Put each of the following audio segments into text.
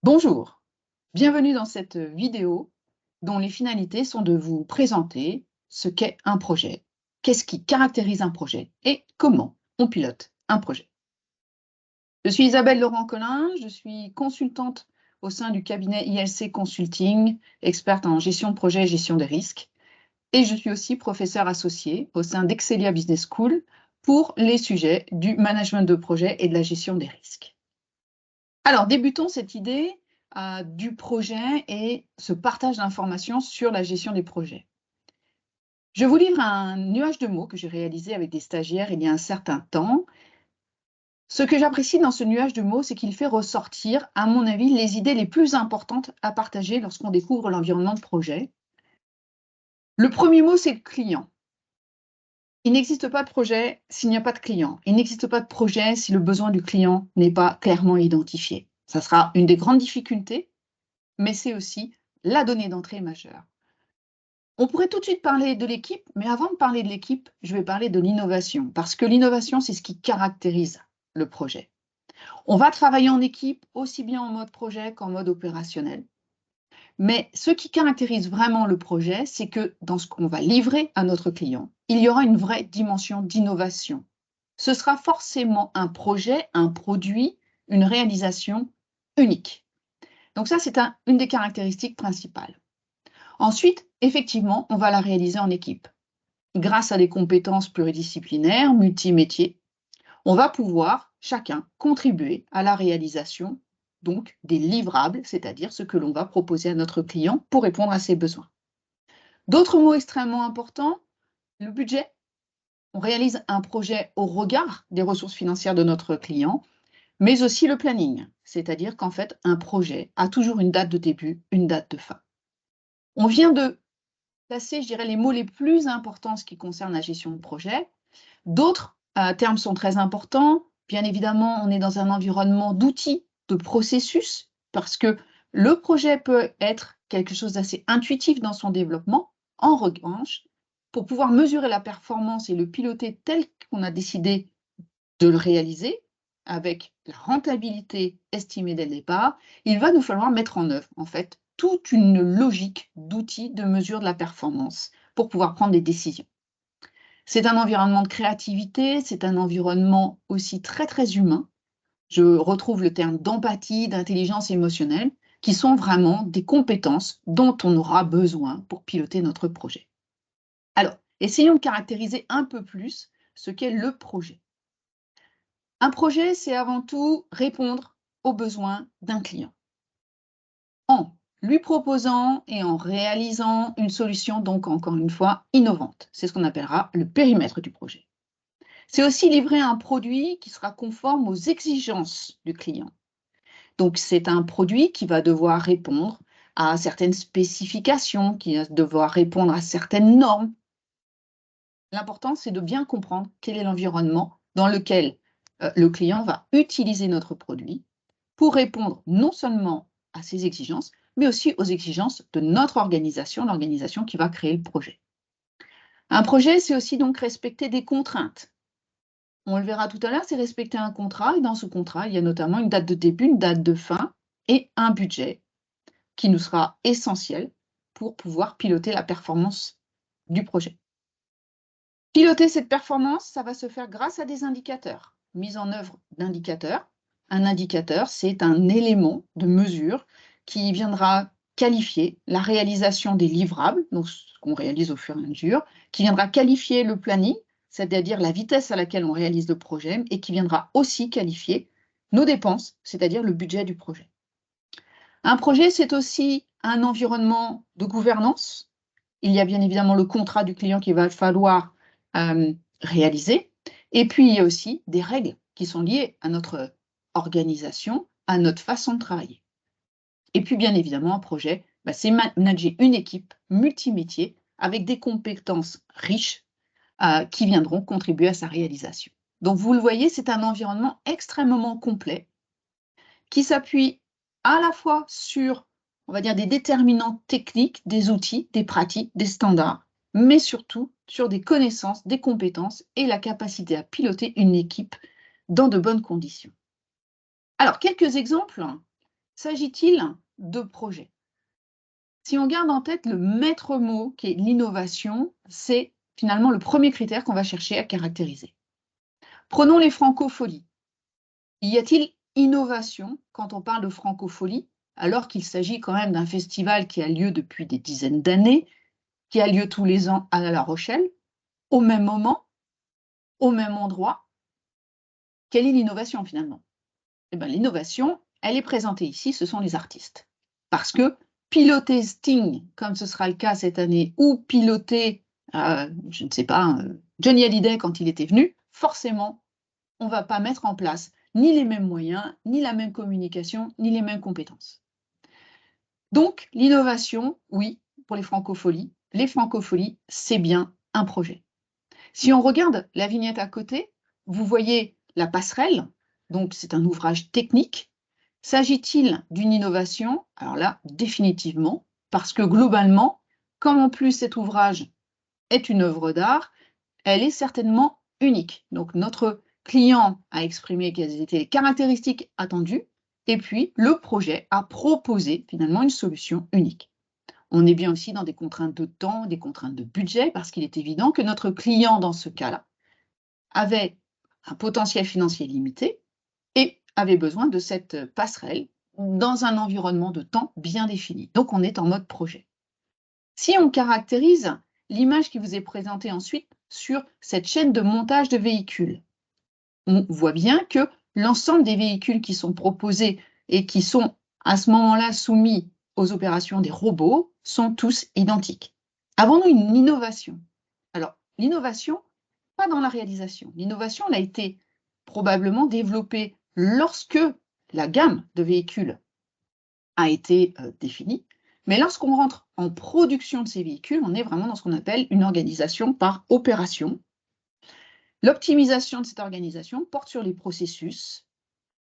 Bonjour, bienvenue dans cette vidéo dont les finalités sont de vous présenter ce qu'est un projet, qu'est-ce qui caractérise un projet et comment on pilote un projet. Je suis Isabelle Laurent-Collin, je suis consultante au sein du cabinet ILC Consulting, experte en gestion de projet et gestion des risques, et je suis aussi professeure associée au sein d'Excelia Business School pour les sujets du management de projet et de la gestion des risques. Alors, débutons cette idée du projet et ce partage d'informations sur la gestion des projets. Je vous livre un nuage de mots que j'ai réalisé avec des stagiaires il y a un certain temps. Ce que j'apprécie dans ce nuage de mots, c'est qu'il fait ressortir, à mon avis, les idées les plus importantes à partager lorsqu'on découvre l'environnement de projet. Le premier mot, c'est le client. Il n'existe pas de projet s'il n'y a pas de client. Il n'existe pas de projet si le besoin du client n'est pas clairement identifié. Ça sera une des grandes difficultés, mais c'est aussi la donnée d'entrée majeure. On pourrait tout de suite parler de l'équipe, mais avant de parler de l'équipe, je vais parler de l'innovation, parce que l'innovation, c'est ce qui caractérise le projet. On va travailler en équipe, aussi bien en mode projet qu'en mode opérationnel. Mais ce qui caractérise vraiment le projet, c'est que dans ce qu'on va livrer à notre client, il y aura une vraie dimension d'innovation. Ce sera forcément un projet, un produit, une réalisation unique. Donc ça, c'est une des caractéristiques principales. Ensuite, effectivement, on va la réaliser en équipe. Grâce à des compétences pluridisciplinaires, multimétiers, on va pouvoir chacun contribuer à la réalisation donc des livrables, c'est-à-dire ce que l'on va proposer à notre client pour répondre à ses besoins. D'autres mots extrêmement importants, le budget. On réalise un projet au regard des ressources financières de notre client, mais aussi le planning, c'est-à-dire qu'en fait, un projet a toujours une date de début, une date de fin. On vient de placer, je dirais, les mots les plus importants en ce qui concerne la gestion de projet. D'autres termes sont très importants. Bien évidemment, on est dans un environnement d'outils, de processus, parce que le projet peut être quelque chose d'assez intuitif dans son développement. En revanche, pour pouvoir mesurer la performance et le piloter tel qu'on a décidé de le réaliser, avec la rentabilité estimée dès le départ, il va nous falloir mettre en œuvre, en fait, toute une logique d'outils de mesure de la performance pour pouvoir prendre des décisions. C'est un environnement de créativité, c'est un environnement aussi très, très humain. Je retrouve le terme d'empathie, d'intelligence émotionnelle, qui sont vraiment des compétences dont on aura besoin pour piloter notre projet. Alors, essayons de caractériser un peu plus ce qu'est le projet. Un projet, c'est avant tout répondre aux besoins d'un client en lui proposant et en réalisant une solution, donc encore une fois, innovante. C'est ce qu'on appellera le périmètre du projet. C'est aussi livrer un produit qui sera conforme aux exigences du client. Donc, c'est un produit qui va devoir répondre à certaines spécifications, qui va devoir répondre à certaines normes. L'important, c'est de bien comprendre quel est l'environnement dans lequel le client va utiliser notre produit pour répondre non seulement à ses exigences, mais aussi aux exigences de notre organisation, l'organisation qui va créer le projet. Un projet, c'est aussi donc respecter des contraintes. On le verra tout à l'heure, c'est respecter un contrat, et dans ce contrat, il y a notamment une date de début, une date de fin et un budget qui nous sera essentiel pour pouvoir piloter la performance du projet. Piloter cette performance, ça va se faire grâce à des indicateurs. Mise en œuvre d'indicateurs. Un indicateur, c'est un élément de mesure qui viendra qualifier la réalisation des livrables, donc ce qu'on réalise au fur et à mesure, qui viendra qualifier le planning, c'est-à-dire la vitesse à laquelle on réalise le projet, et qui viendra aussi qualifier nos dépenses, c'est-à-dire le budget du projet. Un projet, c'est aussi un environnement de gouvernance. Il y a bien évidemment le contrat du client qu'il va falloir réaliser. Et puis, il y a aussi des règles qui sont liées à notre organisation, à notre façon de travailler. Et puis, bien évidemment, un projet, c'est manager une équipe multimétier avec des compétences riches qui viendront contribuer à sa réalisation. Donc, vous le voyez, c'est un environnement extrêmement complet qui s'appuie à la fois sur, on va dire, des déterminants techniques, des outils, des pratiques, des standards, mais surtout sur des connaissances, des compétences et la capacité à piloter une équipe dans de bonnes conditions. Alors, quelques exemples S'agit-il de projet? Si on garde en tête le maître mot qui est l'innovation, c'est finalement le premier critère qu'on va chercher à caractériser. Prenons les francopholies. Y a-t-il innovation quand on parle de francophonie, alors qu'il s'agit quand même d'un festival qui a lieu depuis des dizaines d'années, qui a lieu tous les ans à La Rochelle, au même moment, au même endroit? Quelle est l'innovation finalement? Eh bien, l'innovation, elle est présentée ici, ce sont les artistes. Parce que piloter Sting, comme ce sera le cas cette année, ou piloter, je ne sais pas, Johnny Hallyday quand il était venu, forcément, on ne va pas mettre en place ni les mêmes moyens, ni la même communication, ni les mêmes compétences. Donc, l'innovation, oui, pour les francopholies, c'est bien un projet. Si on regarde la vignette à côté, vous voyez la passerelle, donc c'est un ouvrage technique. S'agit-il d'une innovation? Alors là, définitivement, parce que globalement, comme en plus cet ouvrage est une œuvre d'art, elle est certainement unique. Donc notre client a exprimé quelles étaient les caractéristiques attendues, et puis le projet a proposé finalement une solution unique. On est bien aussi dans des contraintes de temps, des contraintes de budget, parce qu'il est évident que notre client, dans ce cas-là, avait un potentiel financier limité et avait besoin de cette passerelle dans un environnement de temps bien défini. Donc, on est en mode projet. Si on caractérise l'image qui vous est présentée ensuite sur cette chaîne de montage de véhicules, on voit bien que l'ensemble des véhicules qui sont proposés et qui sont à ce moment-là soumis aux opérations des robots sont tous identiques. Avons-nous une innovation? Alors, l'innovation, pas dans la réalisation. L'innovation, elle a été probablement développée lorsque la gamme de véhicules a été définie, mais lorsqu'on rentre en production de ces véhicules, on est vraiment dans ce qu'on appelle une organisation par opération. L'optimisation de cette organisation porte sur les processus,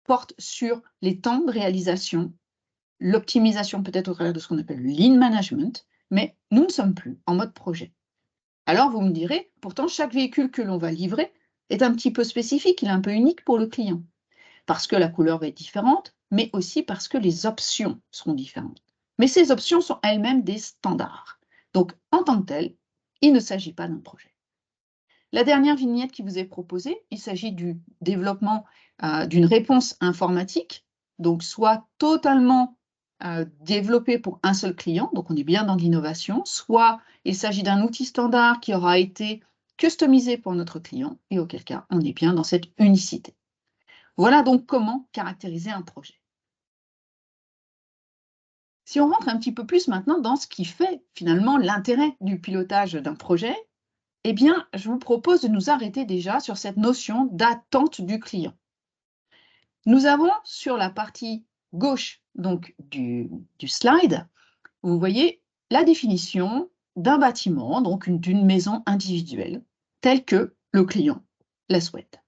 porte sur les temps de réalisation, l'optimisation peut-être au travers de ce qu'on appelle le lean management, mais nous ne sommes plus en mode projet. Alors vous me direz, pourtant chaque véhicule que l'on va livrer est un petit peu spécifique, il est un peu unique pour le client, parce que la couleur va être différente, mais aussi parce que les options seront différentes. Mais ces options sont elles-mêmes des standards. Donc en tant que tel, il ne s'agit pas d'un projet. La dernière vignette qui vous est proposée, il s'agit du développement d'une réponse informatique, donc soit totalement développée pour un seul client, donc on est bien dans l'innovation, soit il s'agit d'un outil standard qui aura été customisé pour notre client, et auquel cas on est bien dans cette unicité. Voilà donc comment caractériser un projet. Si on rentre un petit peu plus maintenant dans ce qui fait finalement l'intérêt du pilotage d'un projet, eh bien, je vous propose de nous arrêter déjà sur cette notion d'attente du client. Nous avons sur la partie gauche donc, du slide, vous voyez la définition d'un bâtiment, donc d'une maison individuelle, telle que le client la souhaite.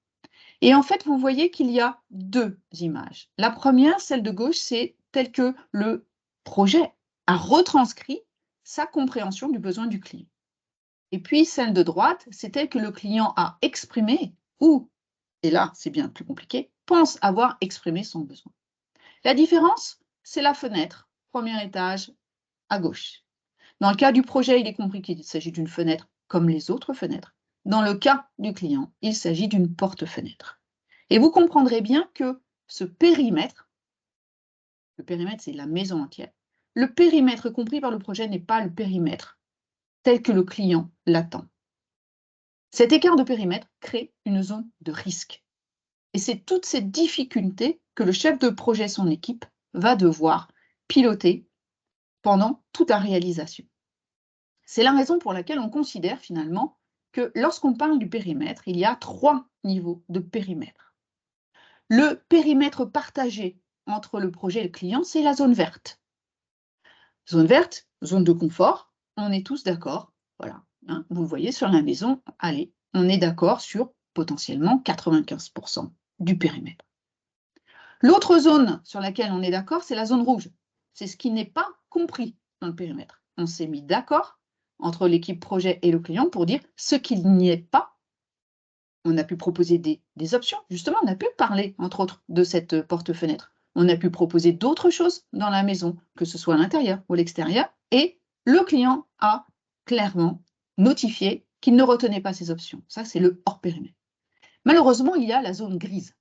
Et en fait, vous voyez qu'il y a deux images. La première, celle de gauche, c'est telle que le projet a retranscrit sa compréhension du besoin du client. Et puis celle de droite, c'est telle que le client a exprimé ou, et là c'est bien plus compliqué, pense avoir exprimé son besoin. La différence, c'est la fenêtre, premier étage à gauche. Dans le cas du projet, il est compris qu'il s'agit d'une fenêtre comme les autres fenêtres. Dans le cas du client, il s'agit d'une porte-fenêtre. Et vous comprendrez bien que ce périmètre, le périmètre c'est la maison entière, le périmètre compris par le projet n'est pas le périmètre tel que le client l'attend. Cet écart de périmètre crée une zone de risque. Et c'est toute cette difficulté que le chef de projet, son équipe, va devoir piloter pendant toute la réalisation. C'est la raison pour laquelle on considère finalement que lorsqu'on parle du périmètre, il y a 3 niveaux de périmètre. Le périmètre partagé entre le projet et le client, c'est la zone verte. Zone verte, zone de confort, on est tous d'accord, voilà. Hein, vous le voyez sur la maison, allez, on est d'accord sur potentiellement 95% du périmètre. L'autre zone sur laquelle on est d'accord, c'est la zone rouge. C'est ce qui n'est pas compris dans le périmètre. On s'est mis d'accord entre l'équipe projet et le client pour dire ce qu'il n'y est pas. On a pu proposer des options, justement, on a pu parler, entre autres, de cette porte-fenêtre. On a pu proposer d'autres choses dans la maison, que ce soit à l'intérieur ou à l'extérieur, et le client a clairement notifié qu'il ne retenait pas ces options. Ça, c'est le hors périmètre. Malheureusement, il y a la zone grise.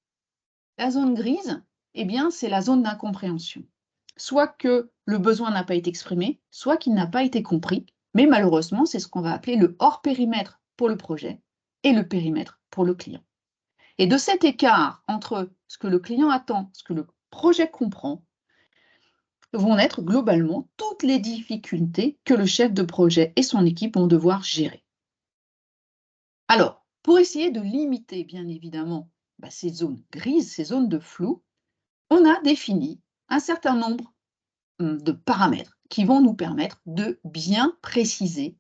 La zone grise, eh bien, c'est la zone d'incompréhension. Soit que le besoin n'a pas été exprimé, soit qu'il n'a pas été compris, mais malheureusement, c'est ce qu'on va appeler le hors périmètre pour le projet et le périmètre pour le client. Et de cet écart entre ce que le client attend, ce que le projet comprend, vont naître globalement toutes les difficultés que le chef de projet et son équipe vont devoir gérer. Alors, pour essayer de limiter, bien évidemment, ces zones grises, ces zones de flou, on a défini un certain nombre de paramètres qui vont nous permettre de bien préciser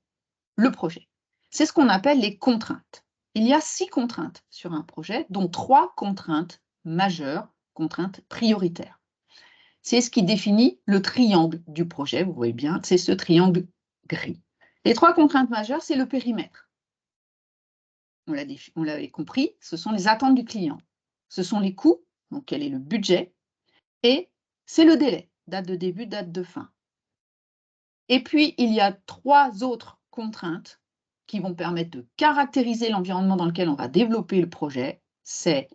le projet. C'est ce qu'on appelle les contraintes. Il y a 6 contraintes sur un projet, dont 3 contraintes majeures, contraintes prioritaires. C'est ce qui définit le triangle du projet, vous voyez bien, c'est ce triangle gris. Les 3 contraintes majeures, c'est le périmètre. On l'avait compris, ce sont les attentes du client. Ce sont les coûts, donc quel est le budget, et c'est le délai, date de début, date de fin. Et puis, il y a 3 autres contraintes qui vont permettre de caractériser l'environnement dans lequel on va développer le projet. C'est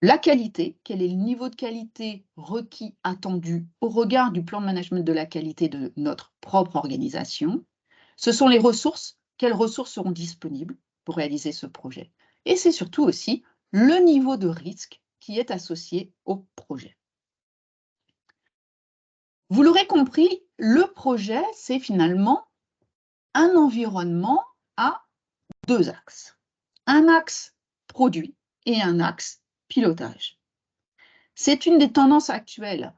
la qualité, quel est le niveau de qualité requis, attendu au regard du plan de management de la qualité de notre propre organisation. Ce sont les ressources, quelles ressources seront disponibles pour réaliser ce projet. Et c'est surtout aussi le niveau de risque qui est associé au projet. Vous l'aurez compris, le projet, c'est finalement un environnement à 2 axes. Un axe produit et un axe pilotage. C'est une des tendances actuelles,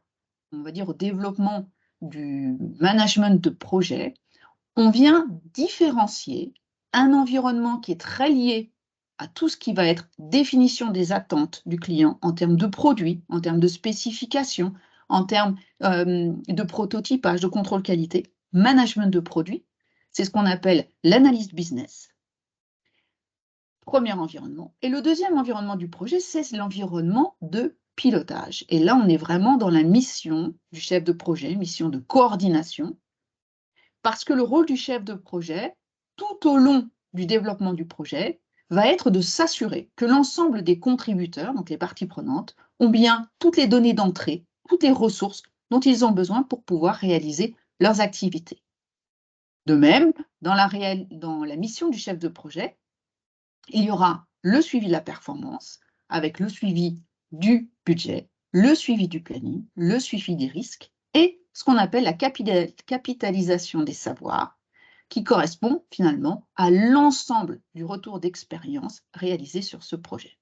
on va dire, au développement du management de projet. On vient différencier un environnement qui est très lié à tout ce qui va être définition des attentes du client en termes de produits, en termes de spécifications, en termes de prototypage, de contrôle qualité, management de produits. C'est ce qu'on appelle l'analyse business. Premier environnement. Et le deuxième environnement du projet, c'est l'environnement de pilotage. Et là, on est vraiment dans la mission du chef de projet, mission de coordination, parce que le rôle du chef de projet, tout au long du développement du projet, va être de s'assurer que l'ensemble des contributeurs, donc les parties prenantes, ont bien toutes les données d'entrée, toutes les ressources dont ils ont besoin pour pouvoir réaliser leurs activités. De même, dans la mission du chef de projet, il y aura le suivi de la performance avec le suivi du budget, le suivi du planning, le suivi des risques et ce qu'on appelle la capitalisation des savoirs, qui correspond finalement à l'ensemble du retour d'expérience réalisé sur ce projet.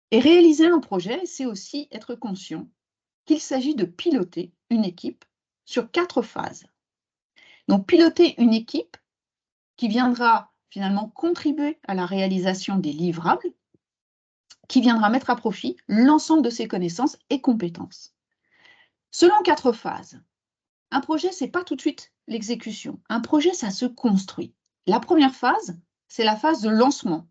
Et réaliser un projet, c'est aussi être conscient qu'il s'agit de piloter une équipe sur 4 phases. Donc, piloter une équipe qui viendra finalement contribuer à la réalisation des livrables, qui viendra mettre à profit l'ensemble de ses connaissances et compétences. Selon 4 phases, un projet, ce n'est pas tout de suite l'exécution. Un projet, ça se construit. La première phase, c'est la phase de lancement.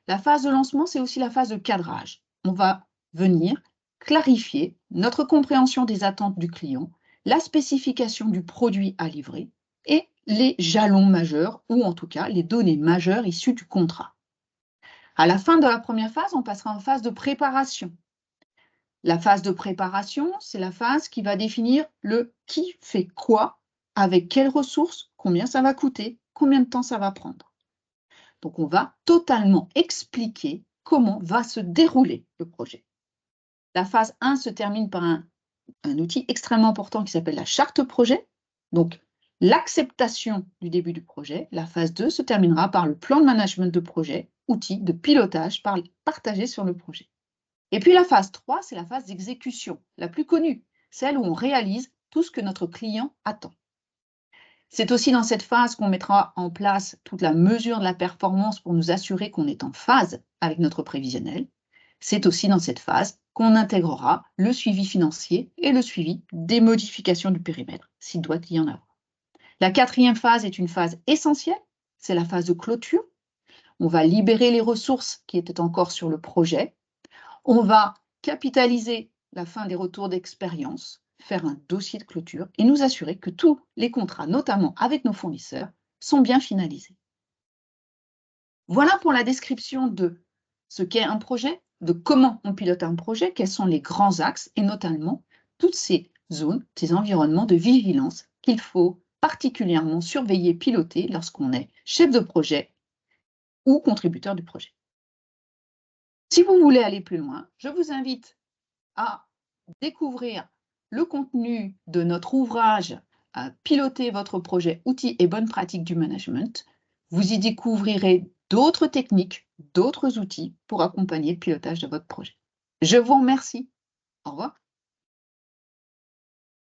La phase de lancement, c'est aussi la phase de cadrage. On va venir clarifier notre compréhension des attentes du client, la spécification du produit à livrer et les jalons majeurs, ou en tout cas les données majeures issues du contrat. À la fin de la première phase, on passera en phase de préparation. La phase de préparation, c'est la phase qui va définir le qui fait quoi, avec quelles ressources, combien ça va coûter, combien de temps ça va prendre. Donc, on va totalement expliquer comment va se dérouler le projet. La phase 1 se termine par un outil extrêmement important qui s'appelle la charte projet. Donc, l'acceptation du début du projet. La phase 2 se terminera par le plan de management de projet, outil de pilotage partagé sur le projet. Et puis la phase 3, c'est la phase d'exécution, la plus connue, celle où on réalise tout ce que notre client attend. C'est aussi dans cette phase qu'on mettra en place toute la mesure de la performance pour nous assurer qu'on est en phase avec notre prévisionnel. C'est aussi dans cette phase qu'on intégrera le suivi financier et le suivi des modifications du périmètre, s'il doit y en avoir. La 4e phase est une phase essentielle, c'est la phase de clôture. On va libérer les ressources qui étaient encore sur le projet. On va capitaliser la fin des retours d'expérience, faire un dossier de clôture et nous assurer que tous les contrats, notamment avec nos fournisseurs, sont bien finalisés. Voilà pour la description de ce qu'est un projet, de comment on pilote un projet, quels sont les grands axes et notamment toutes ces zones, ces environnements de vigilance qu'il faut particulièrement surveiller, piloter lorsqu'on est chef de projet ou contributeur du projet. Si vous voulez aller plus loin, je vous invite à découvrir le contenu de notre ouvrage Piloter votre projet, outils et bonnes pratiques du management. Vous y découvrirez d'autres techniques, d'autres outils pour accompagner le pilotage de votre projet. Je vous remercie. Au revoir.